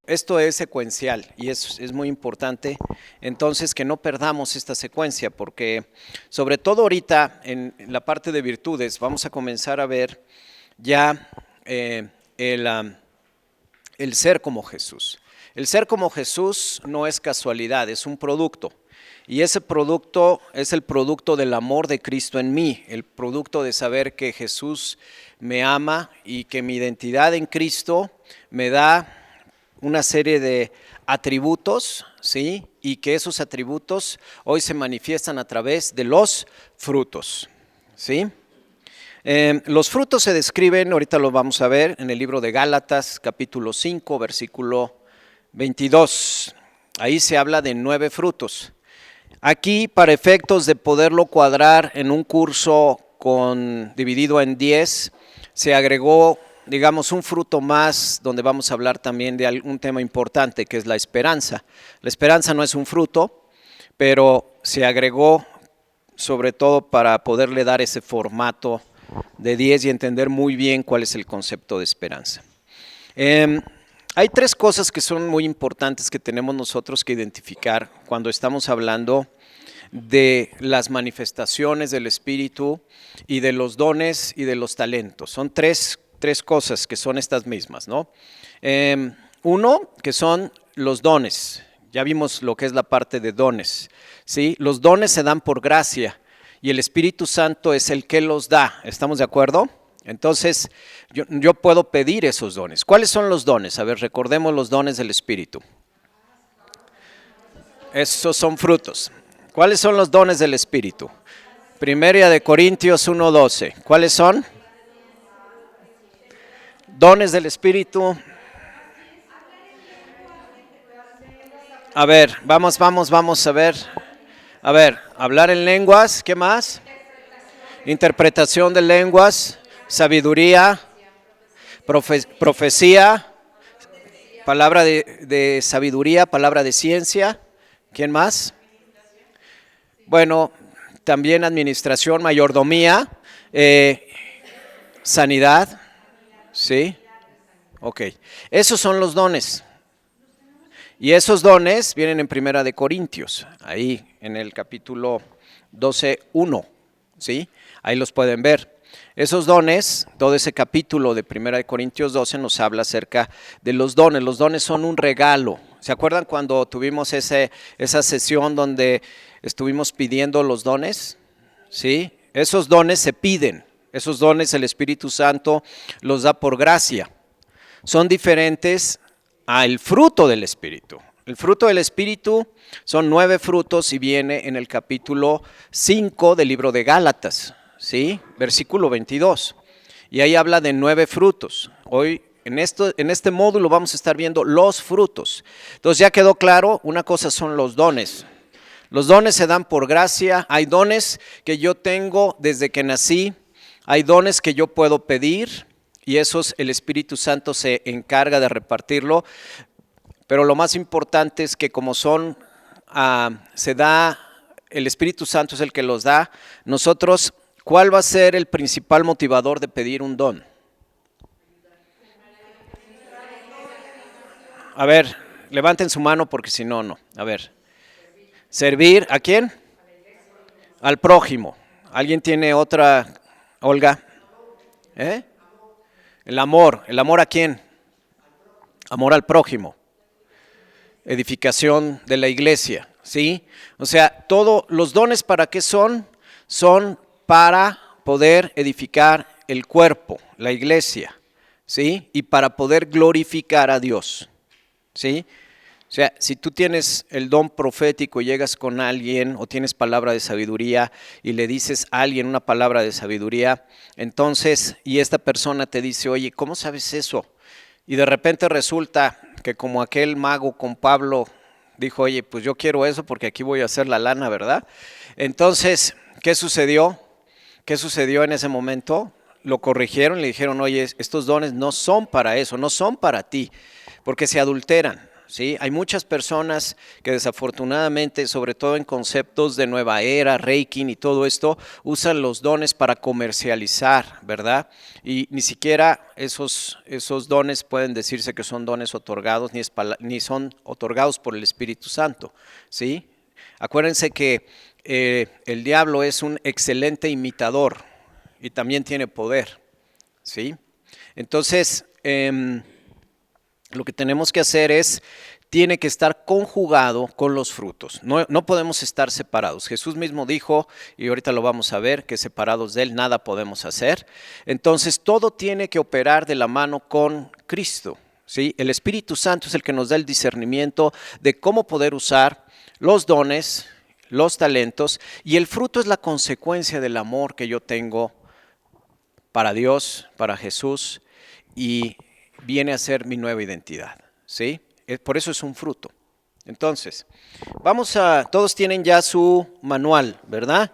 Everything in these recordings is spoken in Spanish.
esto es secuencial y es muy importante, entonces que no perdamos esta secuencia, porque sobre todo ahorita en la parte de virtudes vamos a comenzar a ver ya el ser como Jesús. El ser como Jesús no es casualidad, es un producto. Y ese producto es el producto del amor de Cristo en mí, el producto de saber que Jesús me ama y que mi identidad en Cristo me da una serie de atributos, ¿sí? Y que esos atributos hoy se manifiestan a través de los frutos, ¿sí? Los frutos se describen, ahorita lo vamos a ver, en el libro de Gálatas, capítulo 5, versículo 22. Ahí se habla de 9 frutos. Aquí, para efectos de poderlo cuadrar en un curso dividido en 10, se agregó, digamos, un fruto más, donde vamos a hablar también de un tema importante, que es la esperanza. La esperanza no es un fruto, pero se agregó sobre todo para poderle dar ese formato de 10 y entender muy bien cuál es el concepto de esperanza. Hay 3 cosas que son muy importantes que tenemos nosotros que identificar cuando estamos hablando de las manifestaciones del Espíritu y de los dones y de los talentos. Son tres cosas que son estas mismas, ¿no? Uno, que son los dones. Ya vimos lo que es la parte de dones, ¿sí? Los dones se dan por gracia y el Espíritu Santo es el que los da. ¿Estamos de acuerdo? Entonces, yo puedo pedir esos dones. ¿Cuáles son los dones? A ver, recordemos los dones del Espíritu. Esos son frutos. ¿Cuáles son los dones del Espíritu? Primera de Corintios 1:12. ¿Cuáles son? Dones del Espíritu. A ver, vamos a ver. A ver, hablar en lenguas, ¿qué más? Interpretación de lenguas, sabiduría, profecía, palabra de sabiduría, palabra de ciencia. ¿Quién más? Bueno, también administración, mayordomía, sanidad, ¿sí? Ok, esos son los dones. Y esos dones vienen en Primera de Corintios, ahí en el capítulo 12:1, ¿sí? Ahí los pueden ver. Esos dones, todo ese capítulo de Primera de Corintios 12 nos habla acerca de los dones. Los dones son un regalo. ¿Se acuerdan cuando tuvimos esa sesión donde estuvimos pidiendo los dones? ¿Sí? Esos dones se piden. Esos dones el Espíritu Santo los da por gracia. Son diferentes al fruto del Espíritu. El fruto del Espíritu son 9 frutos y viene en el capítulo 5 del libro de Gálatas, ¿sí? Versículo 22. Y ahí habla de 9 frutos. Hoy en este módulo vamos a estar viendo los frutos. Entonces ya quedó claro, una cosa son los dones. Los dones se dan por gracia. Hay dones que yo tengo desde que nací. Hay dones que yo puedo pedir. Y esos el Espíritu Santo se encarga de repartirlo, pero lo más importante es que como se da, el Espíritu Santo es el que los da, nosotros, ¿cuál va a ser el principal motivador de pedir un don? A ver, levanten su mano porque si no, no. A ver, servir, ¿a quién? Al prójimo. ¿Alguien tiene otra, Olga? ¿El amor a quién? Amor al prójimo. Edificación de la iglesia, ¿sí? O sea, los dones ¿para qué son? Son para poder edificar el cuerpo, la iglesia, ¿sí? Y para poder glorificar a Dios, ¿sí? O sea, si tú tienes el don profético y llegas con alguien o tienes palabra de sabiduría y le dices a alguien una palabra de sabiduría, entonces, y esta persona te dice, oye, ¿cómo sabes eso? Y de repente resulta que como aquel mago con Pablo dijo, oye, pues yo quiero eso porque aquí voy a hacer la lana, ¿verdad? Entonces, ¿qué sucedió? ¿Qué sucedió en ese momento? Lo corrigieron, le dijeron, oye, estos dones no son para eso, no son para ti, porque se adulteran. ¿sí? Hay muchas personas que desafortunadamente, sobre todo en conceptos de nueva era, Reiki y todo esto, usan los dones para comercializar, ¿verdad? Y ni siquiera esos dones pueden decirse que son dones otorgados, ni son otorgados por el Espíritu Santo, ¿sí? Acuérdense que el diablo es un excelente imitador y también tiene poder, ¿sí? Entonces, lo que tenemos que hacer tiene que estar conjugado con los frutos. No podemos estar separados. Jesús mismo dijo, y ahorita lo vamos a ver, que separados de Él nada podemos hacer. Entonces, todo tiene que operar de la mano con Cristo, ¿sí? El Espíritu Santo es el que nos da el discernimiento de cómo poder usar los dones, los talentos, y el fruto es la consecuencia del amor que yo tengo para Dios, para Jesús, y viene a ser mi nueva identidad, ¿sí? Por eso es un fruto. Entonces, todos tienen ya su manual, ¿verdad?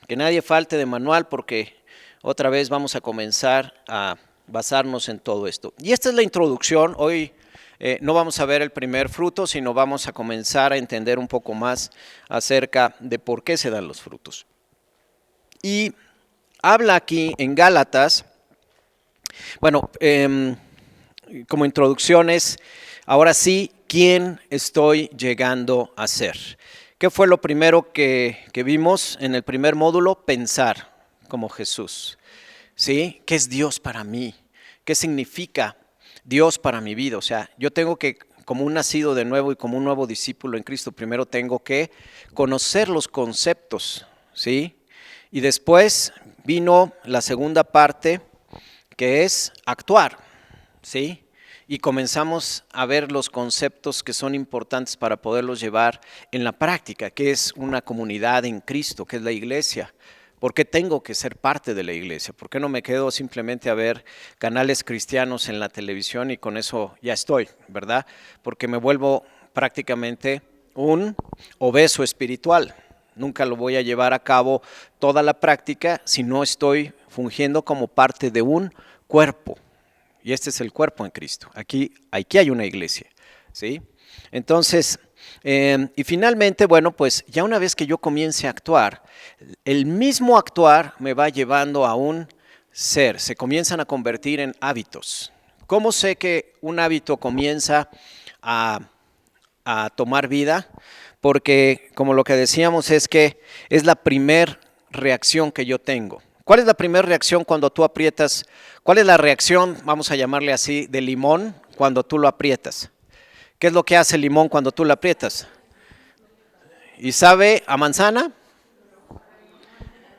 Que nadie falte de manual porque otra vez vamos a comenzar a basarnos en todo esto. Y esta es la introducción. Hoy no vamos a ver el primer fruto, sino vamos a comenzar a entender un poco más acerca de por qué se dan los frutos. Y habla aquí en Gálatas, bueno, como introducciones, ahora sí, ¿quién estoy llegando a ser? ¿Qué fue lo primero que vimos en el primer módulo? Pensar como Jesús, ¿sí? ¿Qué es Dios para mí? ¿Qué significa Dios para mi vida? O sea, yo tengo que, como un nacido de nuevo y como un nuevo discípulo en Cristo, primero tengo que conocer los conceptos, ¿sí? Y después vino la segunda parte, que es actuar, ¿sí? Y comenzamos a ver los conceptos que son importantes para poderlos llevar en la práctica, que es una comunidad en Cristo, que es la iglesia. ¿Por qué tengo que ser parte de la iglesia? ¿Por qué no me quedo simplemente a ver canales cristianos en la televisión y con eso ya estoy, ¿verdad? Porque me vuelvo prácticamente un obeso espiritual. Nunca lo voy a llevar a cabo toda la práctica si no estoy fungiendo como parte de un cuerpo. Y este es el cuerpo en Cristo. Aquí hay una iglesia, ¿sí? Entonces, y finalmente, bueno, pues ya una vez que yo comience a actuar, el mismo actuar me va llevando a un ser. Se comienzan a convertir en hábitos. ¿Cómo sé que un hábito comienza a tomar vida? Porque, como lo que decíamos, es que es la primer reacción que yo tengo. ¿Cuál es la primera reacción cuando tú aprietas? ¿Cuál es la reacción, vamos a llamarle así, de limón cuando tú lo aprietas? ¿Qué es lo que hace el limón cuando tú lo aprietas? ¿Y sabe a manzana?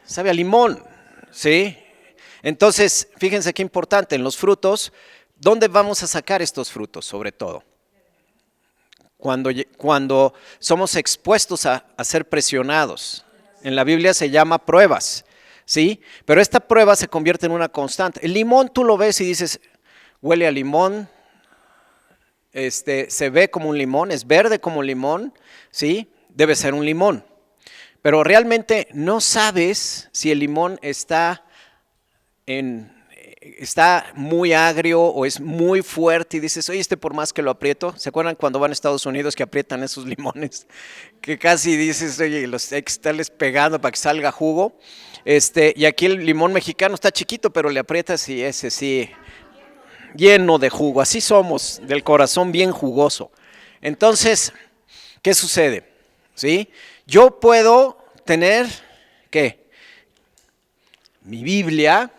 Sabe a limón, ¿sí? Entonces, fíjense qué importante, en los frutos, ¿dónde vamos a sacar estos frutos sobre todo? Cuando somos expuestos a ser presionados. En la Biblia se llama pruebas, ¿sí? Pero esta prueba se convierte en una constante. El limón tú lo ves y dices, huele a limón, se ve como un limón, es verde como limón, ¿sí? Debe ser un limón. Pero realmente no sabes si el limón está muy agrio o es muy fuerte y dices, oye, por más que lo aprieto, ¿se acuerdan cuando van a Estados Unidos que aprietan esos limones? Que casi dices, oye, los hay que estarles pegando para que salga jugo. Y aquí el limón mexicano está chiquito, pero le aprietas y ese sí, lleno de jugo. Así somos, del corazón bien jugoso. Entonces, ¿qué sucede? ¿Sí? Yo puedo tener, ¿qué? Mi Biblia.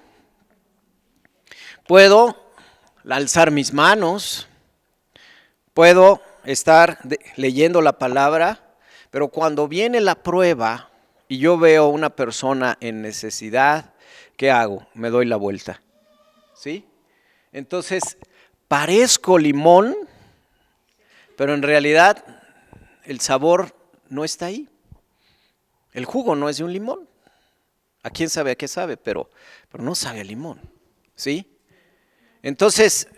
Puedo alzar mis manos, puedo estar leyendo la palabra, pero cuando viene la prueba y yo veo una persona en necesidad, ¿qué hago? Me doy la vuelta, ¿sí? Entonces, parezco limón, pero en realidad el sabor no está ahí. El jugo no es de un limón. ¿A quién sabe a qué sabe? Pero no sabe a limón, ¿sí? Entonces,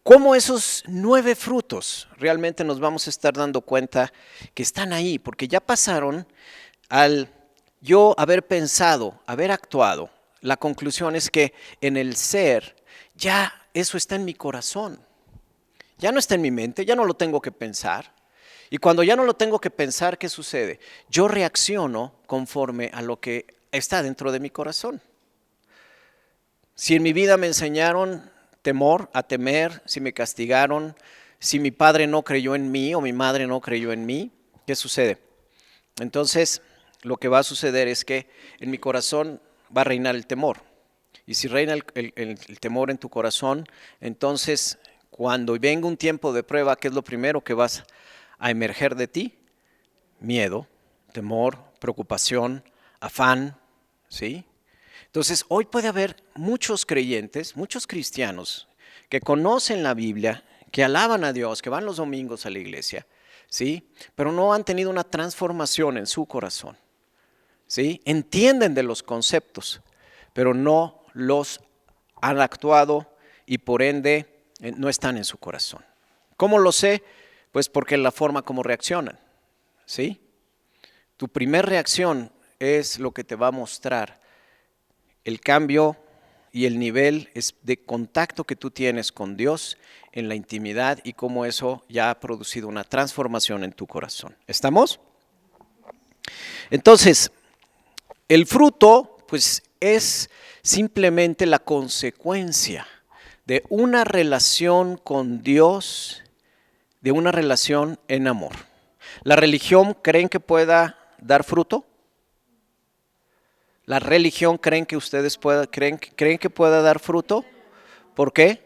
¿cómo esos 9 frutos realmente nos vamos a estar dando cuenta que están ahí? Porque ya pasaron al yo haber pensado, haber actuado. La conclusión es que en el ser ya eso está en mi corazón. Ya no está en mi mente, ya no lo tengo que pensar. Y cuando ya no lo tengo que pensar, ¿qué sucede? Yo reacciono conforme a lo que está dentro de mi corazón. Si en mi vida me enseñaron temor, a temer, si me castigaron, si mi padre no creyó en mí o mi madre no creyó en mí, ¿qué sucede? Entonces, lo que va a suceder es que en mi corazón va a reinar el temor. Y si reina el temor en tu corazón, entonces cuando venga un tiempo de prueba, ¿qué es lo primero que vas a emerger de ti? Miedo, temor, preocupación, afán, ¿sí? Entonces, hoy puede haber muchos creyentes, muchos cristianos que conocen la Biblia, que alaban a Dios, que van los domingos a la iglesia, ¿sí? Pero no han tenido una transformación en su corazón, ¿sí? Entienden de los conceptos, pero no los han actuado y por ende no están en su corazón. ¿Cómo lo sé? Pues porque la forma como reaccionan, ¿sí? Tu primer reacción es lo que te va a mostrar el cambio y el nivel de contacto que tú tienes con Dios en la intimidad y cómo eso ya ha producido una transformación en tu corazón. ¿Estamos? Entonces, el fruto, pues, es simplemente la consecuencia de una relación con Dios, de una relación en amor. ¿La religión creen que pueda dar fruto? ¿La religión creen que ustedes creen que pueda dar fruto? ¿Por qué?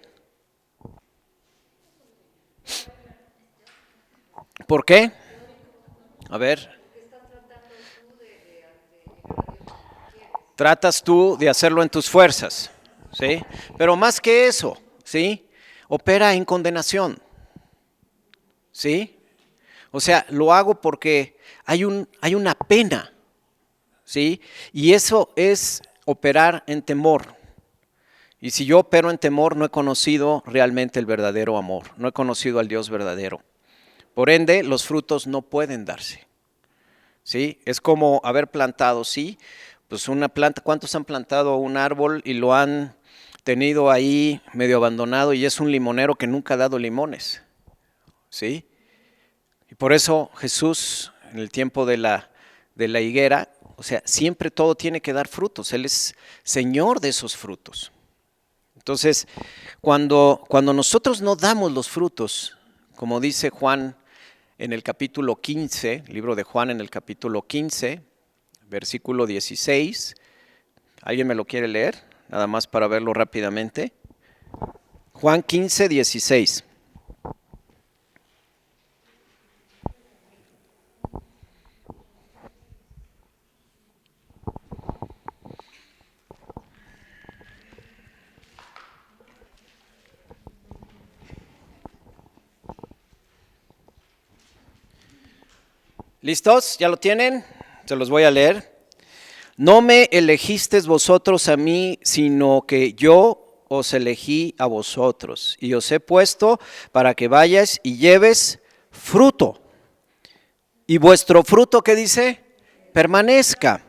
¿Por qué? A ver. Tratas tú de hacerlo en tus fuerzas, ¿sí? Pero más que eso, ¿sí? Opera en condenación, ¿sí? O sea, lo hago porque hay una pena, ¿sí? Y eso es operar en temor. Y si yo opero en temor, no he conocido realmente el verdadero amor, no he conocido al Dios verdadero. Por ende, los frutos no pueden darse, ¿sí? Es como haber plantado, sí, pues una planta, ¿cuántos han plantado un árbol y lo han tenido ahí medio abandonado y es un limonero que nunca ha dado limones, ¿sí? Y por eso Jesús, en el tiempo de la higuera, o sea, siempre todo tiene que dar frutos, Él es Señor de esos frutos. Entonces, cuando nosotros no damos los frutos, como dice Juan en el capítulo 15, libro de Juan en el capítulo 15, versículo 16, ¿alguien me lo quiere leer? Nada más para verlo rápidamente. Juan 15, 16. ¿Listos? ¿Ya lo tienen? Se los voy a leer. No me elegisteis vosotros a mí, sino que yo os elegí a vosotros, y os he puesto para que vayáis y lleves fruto. Y vuestro fruto, ¿qué dice? Permanezca,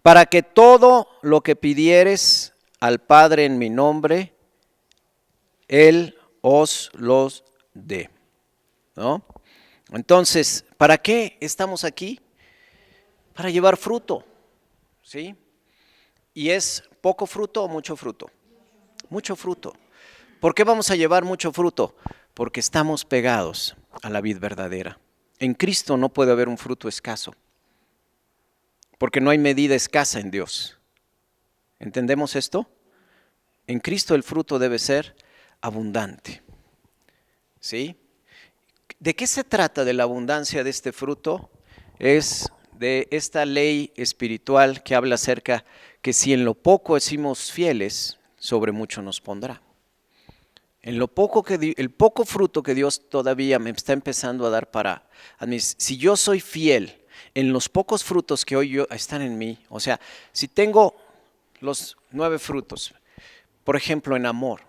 para que todo lo que pidieres al Padre en mi nombre, Él os los dé, ¿no? Entonces, ¿para qué estamos aquí? Para llevar fruto, ¿sí? ¿Y es poco fruto o mucho fruto? Mucho fruto. ¿Por qué vamos a llevar mucho fruto? Porque estamos pegados a la vid verdadera. En Cristo no puede haber un fruto escaso, porque no hay medida escasa en Dios. ¿Entendemos esto? En Cristo el fruto debe ser abundante, ¿sí? ¿De qué se trata de la abundancia de este fruto? Es de esta ley espiritual que habla acerca que si en lo poco decimos fieles, sobre mucho nos pondrá. En lo poco el poco fruto que Dios todavía me está empezando a dar para si yo soy fiel en los pocos frutos que hoy están en mí, o sea, si tengo los 9 frutos, por ejemplo, en amor,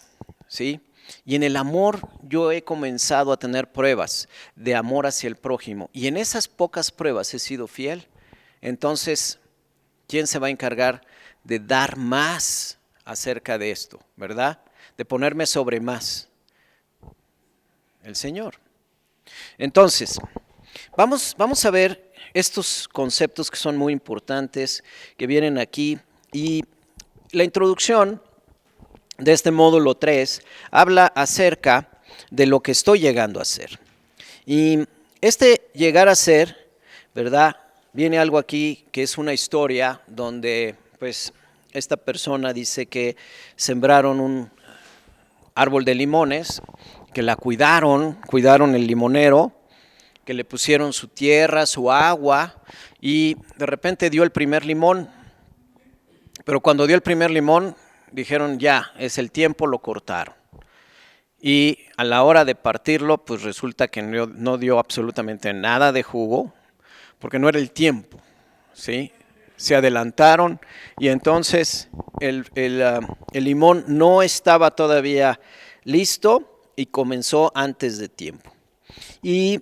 ¿sí? Y en el amor yo he comenzado a tener pruebas de amor hacia el prójimo. Y en esas pocas pruebas he sido fiel. Entonces, ¿quién se va a encargar de dar más acerca de esto, verdad? De ponerme sobre más. el Señor. Entonces, vamos a ver estos conceptos que son muy importantes, que vienen aquí. Y la introducción de este módulo 3 habla acerca de lo que estoy llegando a ser. Y este llegar a ser, ¿verdad? Viene algo aquí que es una historia donde, pues, esta persona dice que sembraron un árbol de limones, que la cuidaron el limonero, que le pusieron su tierra, su agua, y de repente dio el primer limón. Pero cuando dio el primer limón, dijeron ya, es el tiempo, lo cortaron. Y a la hora de partirlo, pues resulta que no dio absolutamente nada de jugo, porque no era el tiempo, ¿sí? Se adelantaron y entonces el limón no estaba todavía listo y comenzó antes de tiempo. Y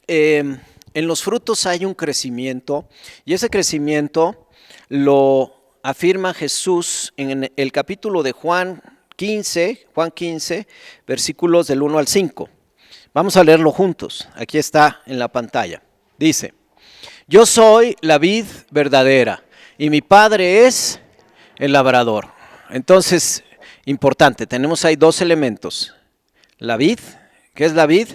en los frutos hay un crecimiento, y ese crecimiento lo afirma Jesús en el capítulo de Juan 15, versículos del 1 al 5. Vamos a leerlo juntos, aquí está en la pantalla. Dice: yo soy la vid verdadera y mi Padre es el labrador. Entonces, importante, tenemos ahí dos elementos. La vid, ¿qué es la vid?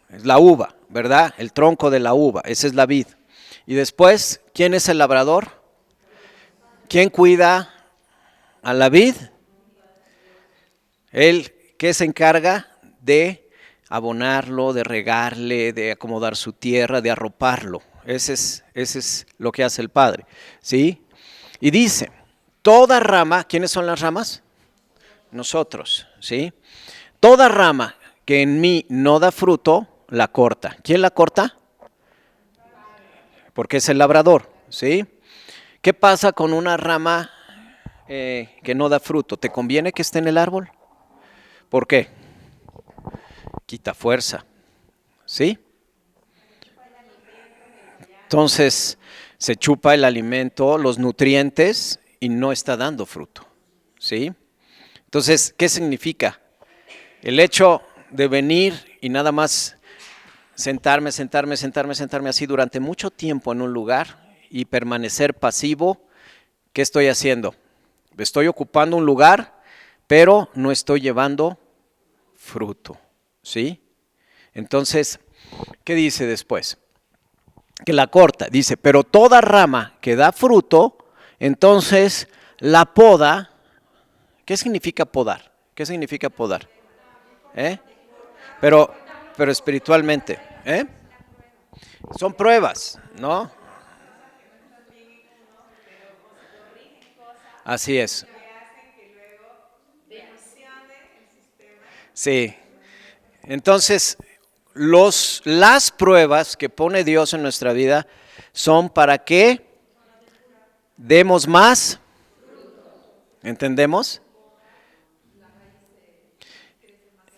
Es la uva, ¿verdad? El tronco de la uva, esa es la vid. Y después, ¿quién es el labrador? ¿Quién cuida a la vid? Él que se encarga de abonarlo, de regarle, de acomodar su tierra, de arroparlo. Ese es lo que hace el Padre, ¿sí? Y dice, toda rama, ¿quiénes son las ramas? Nosotros, ¿sí? Toda rama que en mí no da fruto, la corta. ¿Quién la corta? Porque es el labrador, ¿sí? ¿Qué pasa con una rama que no da fruto? ¿Te conviene que esté en el árbol? ¿Por qué? Quita fuerza, ¿sí? Entonces se chupa el alimento, los nutrientes y no está dando fruto, ¿sí? Entonces, ¿qué significa? El hecho de venir y nada más sentarme así durante mucho tiempo en un lugar y permanecer pasivo, ¿qué estoy haciendo? Estoy ocupando un lugar, pero no estoy llevando fruto, ¿sí? Entonces, ¿qué dice después? Que la corta, dice, pero toda rama que da fruto, entonces la poda. ¿Qué significa podar? ¿Qué significa podar? Pero espiritualmente, son pruebas, ¿no? Así es. Sí. Entonces, las pruebas que pone Dios en nuestra vida son para que demos más. ¿Entendemos?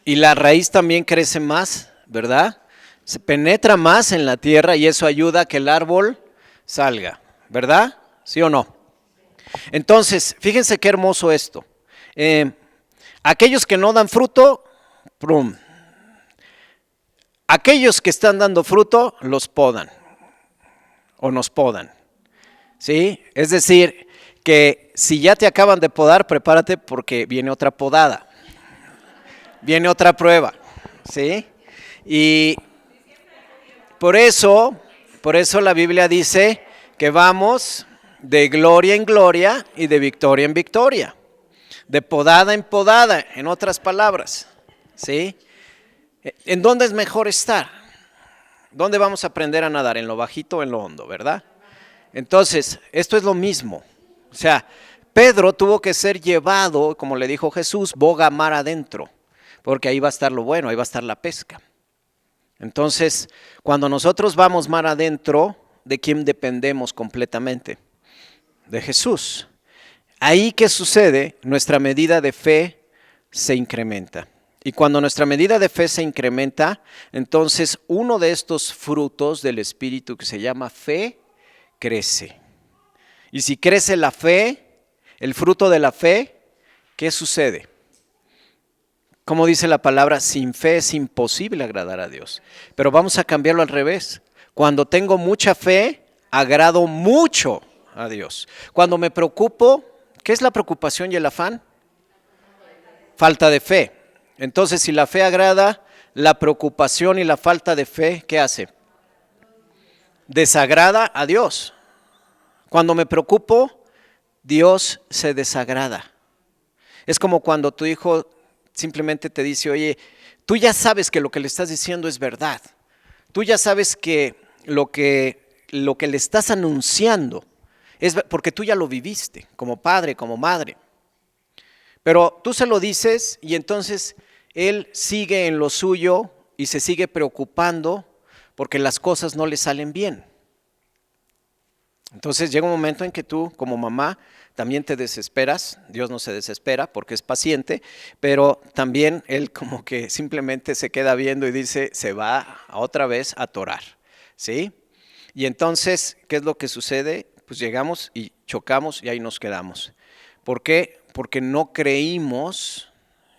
Y la raíz también crece más, ¿verdad? Se penetra más en la tierra y eso ayuda a que el árbol salga, ¿verdad? ¿Sí o no? Entonces, fíjense qué hermoso esto. Aquellos que no dan fruto, ¡prum! Aquellos que están dando fruto, los podan o nos podan, ¿sí? Es decir, que si ya te acaban de podar, prepárate porque viene otra podada, viene otra prueba, ¿sí? Y por eso la Biblia dice que vamos de gloria en gloria y de victoria en victoria, de podada en podada, en otras palabras, ¿sí? ¿En dónde es mejor estar? ¿Dónde vamos a aprender a nadar? ¿En lo bajito o en lo hondo, verdad? Entonces, esto es lo mismo. O sea, Pedro tuvo que ser llevado, como le dijo Jesús, boga mar adentro, porque ahí va a estar lo bueno, ahí va a estar la pesca. Entonces, cuando nosotros vamos mar adentro, ¿de quién dependemos completamente? De Jesús. Ahí, ¿qué sucede? Nuestra medida de fe se incrementa. Y cuando nuestra medida de fe se incrementa, entonces uno de estos frutos del Espíritu que se llama fe, crece. Y si crece la fe, el fruto de la fe, ¿qué sucede? Como dice la palabra, sin fe es imposible agradar a Dios. Pero vamos a cambiarlo al revés. Cuando tengo mucha fe, agrado mucho a Dios. Cuando me preocupo, ¿qué es la preocupación y el afán? Falta de fe. Entonces, si la fe agrada, la preocupación y la falta de fe, ¿qué hace? Desagrada a Dios. Cuando me preocupo, Dios se desagrada. Es como cuando tu hijo simplemente te dice, oye, tú ya sabes que lo que le estás diciendo es verdad. Tú ya sabes que lo que le estás anunciando es porque tú ya lo viviste, como padre, como madre. Pero tú se lo dices y entonces él sigue en lo suyo y se sigue preocupando porque las cosas no le salen bien. Entonces llega un momento en que tú, como mamá, también te desesperas. Dios no se desespera porque es paciente, pero también Él como que simplemente se queda viendo y dice, se va otra vez a atorar, ¿sí? Y entonces, ¿qué es lo que sucede? Pues llegamos y chocamos y ahí nos quedamos. ¿Por qué? Porque no creímos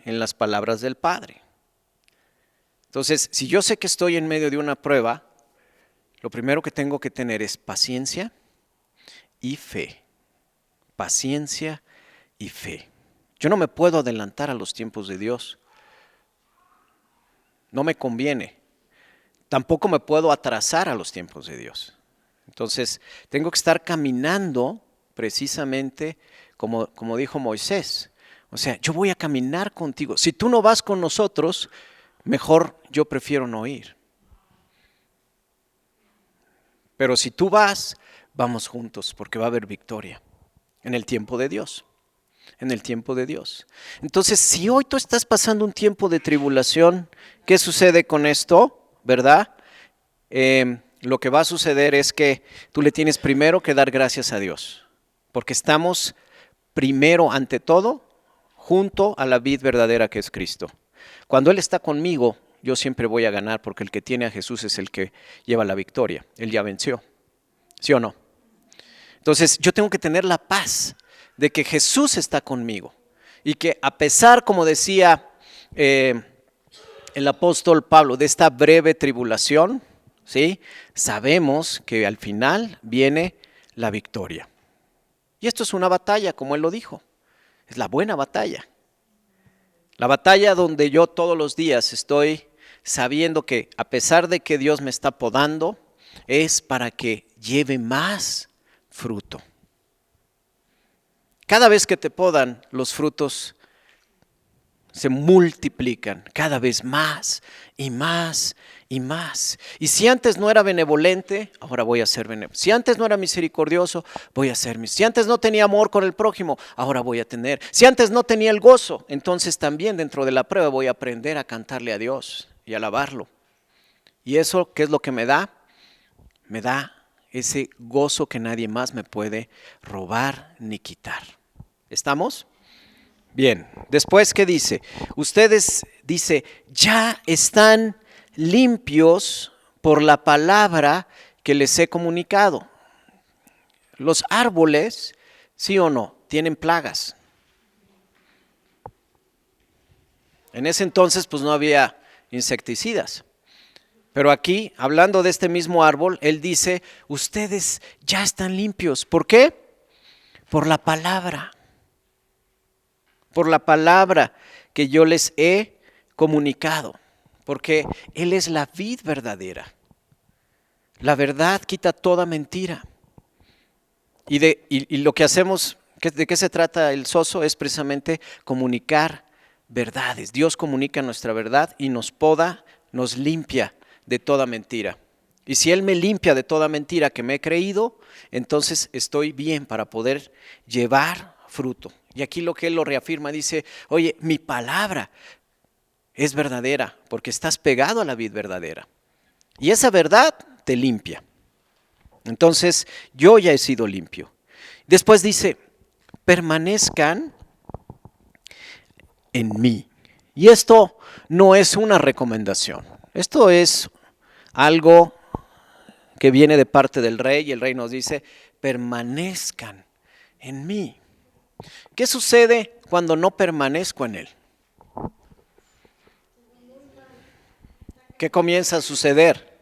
en las palabras del Padre. Entonces, si yo sé que estoy en medio de una prueba, lo primero que tengo que tener es paciencia y fe. Paciencia y fe. Yo no me puedo adelantar a los tiempos de Dios. No me conviene. Tampoco me puedo atrasar a los tiempos de Dios. Entonces, tengo que estar caminando precisamente como dijo Moisés. O sea, yo voy a caminar contigo. Si tú no vas con nosotros, mejor yo prefiero no ir. Pero si tú vas, vamos juntos porque va a haber victoria en el tiempo de Dios. En el tiempo de Dios. Entonces, si hoy tú estás pasando un tiempo de tribulación, ¿qué sucede con esto? ¿Verdad? Lo que va a suceder es que tú le tienes primero que dar gracias a Dios. Porque estamos primero, ante todo, junto a la vid verdadera que es Cristo. Cuando Él está conmigo, yo siempre voy a ganar porque el que tiene a Jesús es el que lleva la victoria. Él ya venció. ¿Sí o no? Entonces yo tengo que tener la paz de que Jesús está conmigo y que a pesar, como decía el apóstol Pablo, de esta breve tribulación, ¿sí? Sabemos que al final viene la victoria. Y esto es una batalla, como él lo dijo, es la buena batalla. La batalla donde yo todos los días estoy sabiendo que a pesar de que Dios me está podando, es para que lleve más fruto. Cada vez que te podan, los frutos se multiplican cada vez más y más y más. Y si antes no era benevolente, ahora voy a ser benevolente. Si antes no era misericordioso, voy a ser misericordioso. Si antes no tenía amor con el prójimo, ahora voy a tener. Si antes no tenía el gozo, entonces también dentro de la prueba voy a aprender a cantarle a Dios y alabarlo. ¿Y eso qué es lo que me da? Me da ese gozo que nadie más me puede robar ni quitar. ¿Estamos? Bien, después, ¿qué dice? Ustedes, dice, ya están limpios por la palabra que les he comunicado. Los árboles, ¿sí o no?, tienen plagas. En ese entonces, pues no había insecticidas. Pero aquí, hablando de este mismo árbol, él dice, ustedes ya están limpios. ¿Por qué? Por la palabra. Por la palabra que yo les he comunicado. Porque Él es la vid verdadera. La verdad quita toda mentira. Y lo que hacemos, ¿de qué se trata el soso? Es precisamente comunicar verdades. Dios comunica nuestra verdad y nos poda, nos limpia de toda mentira. Y si Él me limpia de toda mentira que me he creído, entonces estoy bien para poder llevar fruto. Y aquí lo que Él lo reafirma, dice, oye, mi palabra es verdadera porque estás pegado a la vid verdadera. Y esa verdad te limpia. Entonces, yo ya he sido limpio. Después dice, permanezcan en mí. Y esto no es una recomendación. Esto es algo que viene de parte del rey y el rey nos dice, permanezcan en mí. ¿Qué sucede cuando no permanezco en él? ¿Qué comienza a suceder?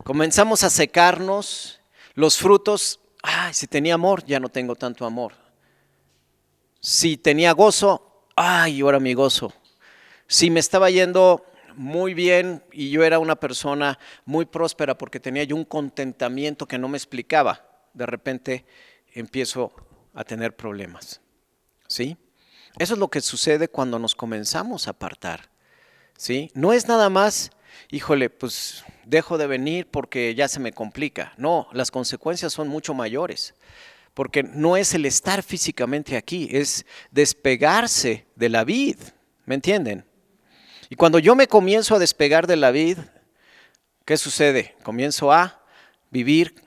Comenzamos a secarnos, los frutos, si tenía amor, ya no tengo tanto amor. Si tenía gozo, ahora mi gozo. Si me estaba yendo muy bien y yo era una persona muy próspera porque tenía yo un contentamiento que no me explicaba, de repente empiezo a tener problemas, ¿sí? Eso es lo que sucede cuando nos comenzamos a apartar, ¿sí? No es nada más, híjole, pues dejo de venir porque ya se me complica. No, las consecuencias son mucho mayores, porque no es el estar físicamente aquí, es despegarse de la vid, ¿me entienden? Y cuando yo me comienzo a despegar de la vid, ¿qué sucede? Comienzo a vivir,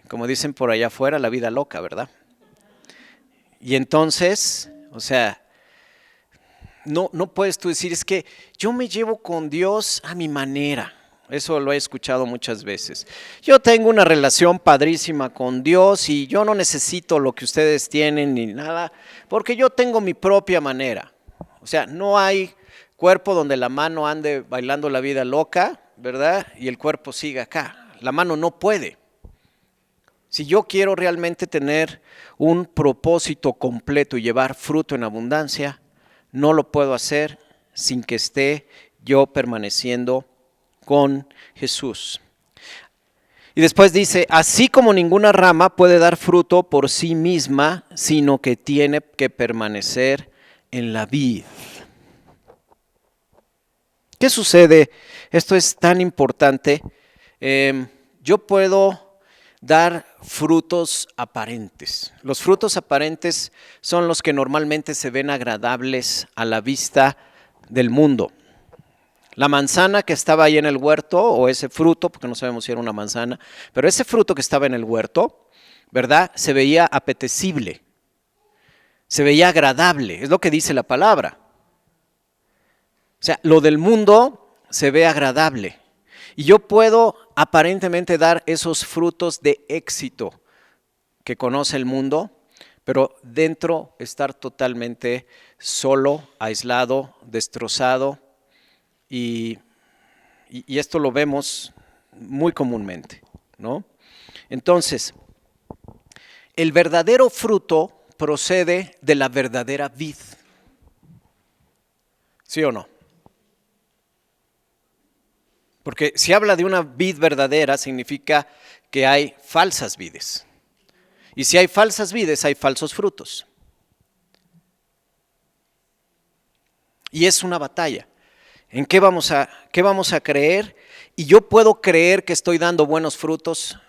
como dicen por allá afuera, la vida loca, ¿verdad? Y entonces, no puedes tú decir, es que yo me llevo con Dios a mi manera. Eso lo he escuchado muchas veces. Yo tengo una relación padrísima con Dios y yo no necesito lo que ustedes tienen ni nada, porque yo tengo mi propia manera. O sea, no hay cuerpo donde la mano ande bailando la vida loca, ¿verdad? Y el cuerpo siga acá. La mano no puede. Si yo quiero realmente tener un propósito completo y llevar fruto en abundancia, no lo puedo hacer sin que esté yo permaneciendo con Jesús. Y después dice, así como ninguna rama puede dar fruto por sí misma, sino que tiene que permanecer en la vid. ¿Qué sucede? Esto es tan importante. Yo puedo dar frutos aparentes. Los frutos aparentes son los que normalmente se ven agradables a la vista del mundo. La manzana que estaba ahí en el huerto, o ese fruto, porque no sabemos si era una manzana, pero ese fruto que estaba en el huerto, ¿verdad? Se veía apetecible, se veía agradable, es lo que dice la palabra. O sea, lo del mundo se ve agradable. Y yo puedo aparentemente dar esos frutos de éxito que conoce el mundo, pero dentro estar totalmente solo, aislado, destrozado. Y esto lo vemos muy comúnmente, ¿no? Entonces, el verdadero fruto procede de la verdadera vid. ¿Sí o no? Porque si habla de una vid verdadera, significa que hay falsas vides. Y si hay falsas vides, hay falsos frutos. Y es una batalla. ¿En qué vamos a creer? Y yo puedo creer que estoy dando buenos frutos,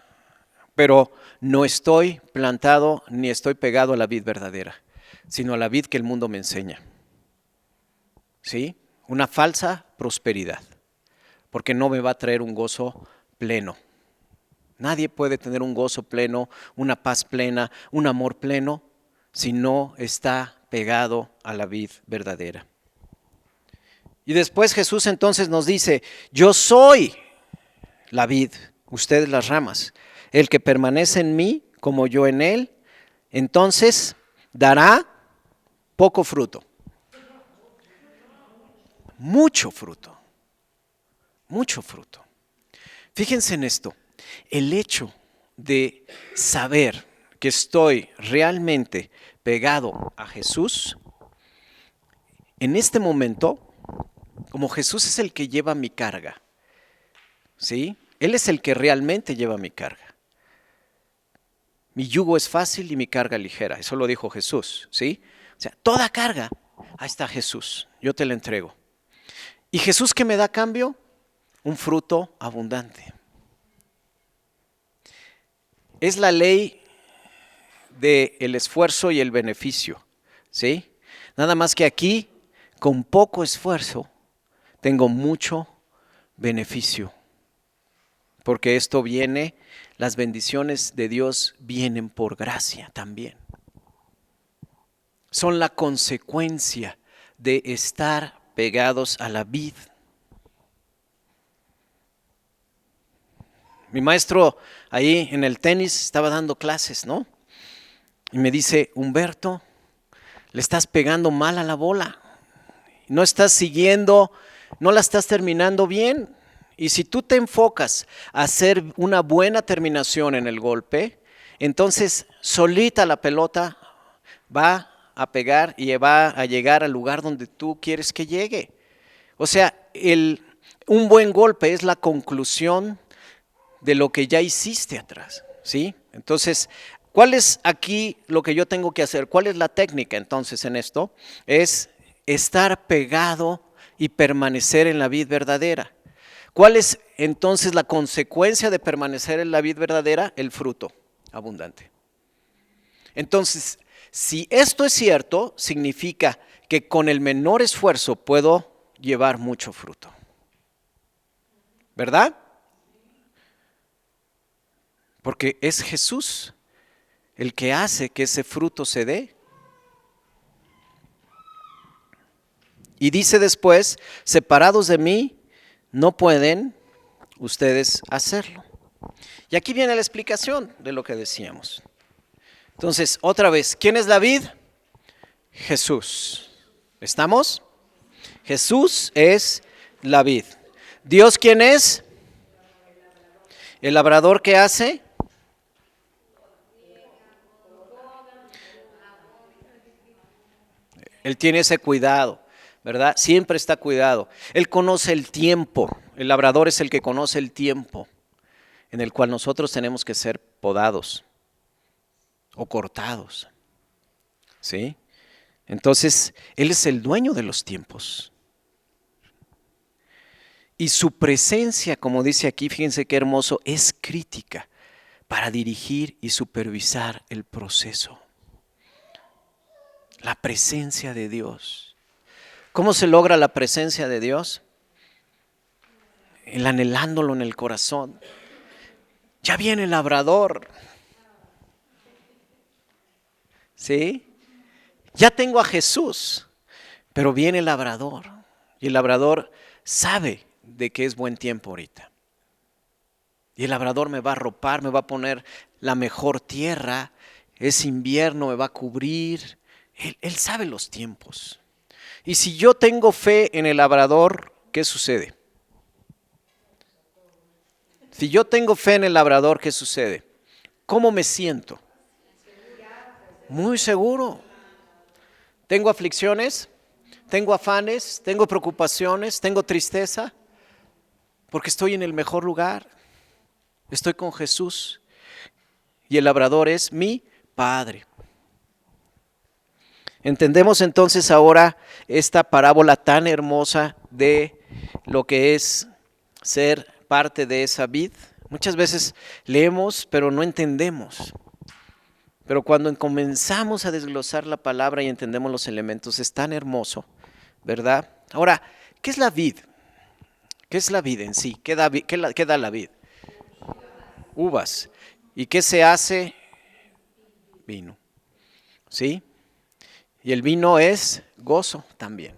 pero no estoy plantado ni estoy pegado a la vid verdadera, sino a la vid que el mundo me enseña. ¿Sí? Una falsa prosperidad, porque no me va a traer un gozo pleno. Nadie puede tener un gozo pleno, una paz plena, un amor pleno, si no está pegado a la vid verdadera. Y después Jesús entonces nos dice, yo soy la vid, ustedes las ramas. El que permanece en mí, como yo en él, entonces dará poco fruto. Mucho fruto. Mucho fruto. Fíjense en esto. El hecho de saber que estoy realmente pegado a Jesús, en este momento, como Jesús es el que lleva mi carga, ¿sí? Él es el que realmente lleva mi carga. Mi yugo es fácil y mi carga ligera, eso lo dijo Jesús, ¿sí? O sea, toda carga, ahí está Jesús, yo te la entrego. ¿Y Jesús qué me da a cambio? Un fruto abundante. Es la ley del esfuerzo y el beneficio, ¿sí? Nada más que aquí, con poco esfuerzo, tengo mucho beneficio. Porque esto viene, las bendiciones de Dios vienen por gracia también. Son la consecuencia de estar pegados a la vid. Mi maestro ahí en el tenis estaba dando clases, ¿no? Y me dice, Humberto, le estás pegando mal a la bola. No estás siguiendo no la estás terminando bien. Y si tú te enfocas a hacer una buena terminación en el golpe, entonces solita la pelota va a pegar y va a llegar al lugar donde tú quieres que llegue. O sea, un buen golpe es la conclusión de lo que ya hiciste atrás, ¿sí? Entonces, ¿cuál es aquí lo que yo tengo que hacer? ¿Cuál es la técnica entonces en esto? Es estar pegado y permanecer en la vid verdadera. ¿Cuál es entonces la consecuencia de permanecer en la vid verdadera? El fruto abundante. Entonces, si esto es cierto, significa que con el menor esfuerzo puedo llevar mucho fruto. ¿Verdad? Porque es Jesús el que hace que ese fruto se dé. Y dice después, separados de mí, no pueden ustedes hacerlo. Y aquí viene la explicación de lo que decíamos. Entonces, otra vez, ¿quién es la vid? Jesús. ¿Estamos? Jesús es la vid. ¿Dios quién es? ¿El labrador qué hace? Él tiene ese cuidado, ¿verdad? Siempre está cuidado. Él conoce el tiempo. El labrador es el que conoce el tiempo en el cual nosotros tenemos que ser podados o cortados. ¿Sí? Entonces, Él es el dueño de los tiempos. Y su presencia, como dice aquí, fíjense qué hermoso, es crítica para dirigir y supervisar el proceso. La presencia de Dios. ¿Cómo se logra la presencia de Dios? El anhelándolo en el corazón. Ya viene el labrador. ¿Sí? Ya tengo a Jesús, pero viene el labrador. Y el labrador sabe de que es buen tiempo ahorita. Y el labrador me va a arropar, me va a poner la mejor tierra. Es invierno, me va a cubrir. Él sabe los tiempos. Y si yo tengo fe en el labrador, ¿qué sucede? Si yo tengo fe en el labrador, ¿qué sucede? ¿Cómo me siento? Muy seguro. ¿Tengo aflicciones? ¿Tengo afanes? ¿Tengo preocupaciones? ¿Tengo tristeza? Porque estoy en el mejor lugar. Estoy con Jesús. Y el labrador es mi Padre. Entendemos entonces ahora esta parábola tan hermosa de lo que es ser parte de esa vid. Muchas veces leemos, pero no entendemos. Pero cuando comenzamos a desglosar la palabra y entendemos los elementos, es tan hermoso, ¿verdad? Ahora, ¿qué es la vid? ¿Qué es la vid en sí? ¿Qué da la vid? Uvas. ¿Y qué se hace? Vino. ¿Sí? Y el vino es gozo también.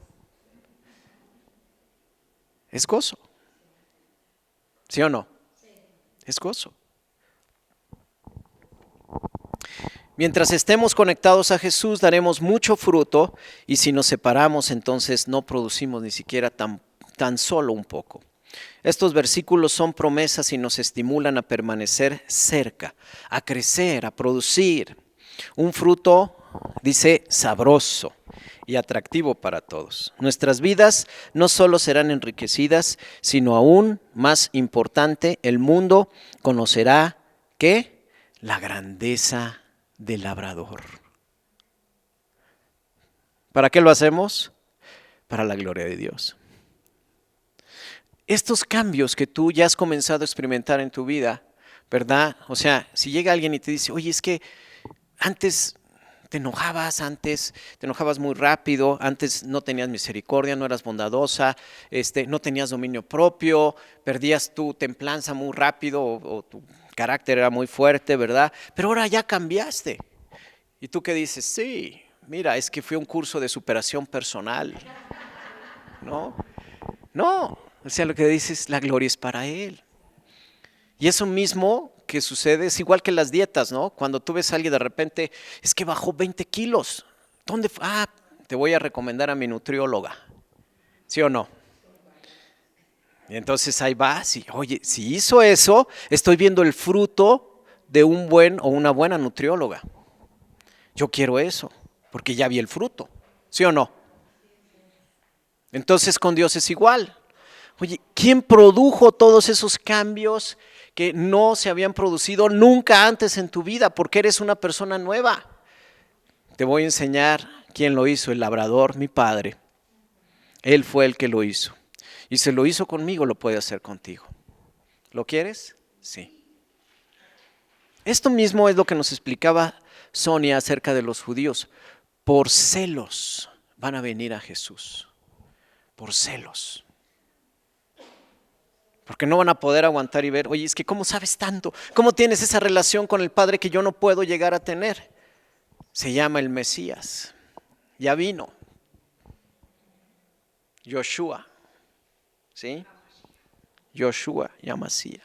Es gozo. ¿Sí o no? Es gozo. Mientras estemos conectados a Jesús, daremos mucho fruto, y si nos separamos, entonces no producimos ni siquiera tan solo un poco. Estos versículos son promesas y nos estimulan a permanecer cerca, a crecer, a producir un fruto, dice, sabroso y atractivo para todos. Nuestras vidas no solo serán enriquecidas, sino aún más importante, el mundo conocerá ¿qué? La grandeza del labrador. ¿Para qué lo hacemos? Para la gloria de Dios. Estos cambios que tú ya has comenzado a experimentar en tu vida, ¿verdad? O sea, si llega alguien y te dice, oye, es que antes te enojabas muy rápido, antes no tenías misericordia, no eras bondadosa, no tenías dominio propio, perdías tu templanza muy rápido o tu carácter era muy fuerte, ¿verdad? Pero ahora ya cambiaste. ¿Y tú qué dices? Sí, mira, es que fue un curso de superación personal. No, o sea, lo que dices, la gloria es para Él. Y eso mismo que sucede es igual que las dietas, ¿no? Cuando tú ves a alguien de repente, es que bajó 20 kilos. ¿Dónde fue? Te voy a recomendar a mi nutrióloga. ¿Sí o no? Y entonces ahí vas y, oye, si hizo eso, estoy viendo el fruto de un buen o una buena nutrióloga. Yo quiero eso, porque ya vi el fruto, ¿sí o no? Entonces con Dios es igual. Oye, ¿quién produjo todos esos cambios que no se habían producido nunca antes en tu vida? Porque eres una persona nueva. Te voy a enseñar quién lo hizo, el labrador, mi padre. Él fue el que lo hizo. Y se lo hizo conmigo, lo puede hacer contigo. ¿Lo quieres? Sí. Esto mismo es lo que nos explicaba Sonia acerca de los judíos. Por celos van a venir a Jesús. Por celos. Porque no van a poder aguantar y ver, oye, es que ¿cómo sabes tanto? ¿Cómo tienes esa relación con el Padre que yo no puedo llegar a tener? Se llama el Mesías. Ya vino. Yoshua. ¿Sí? Yoshua, Yamasía.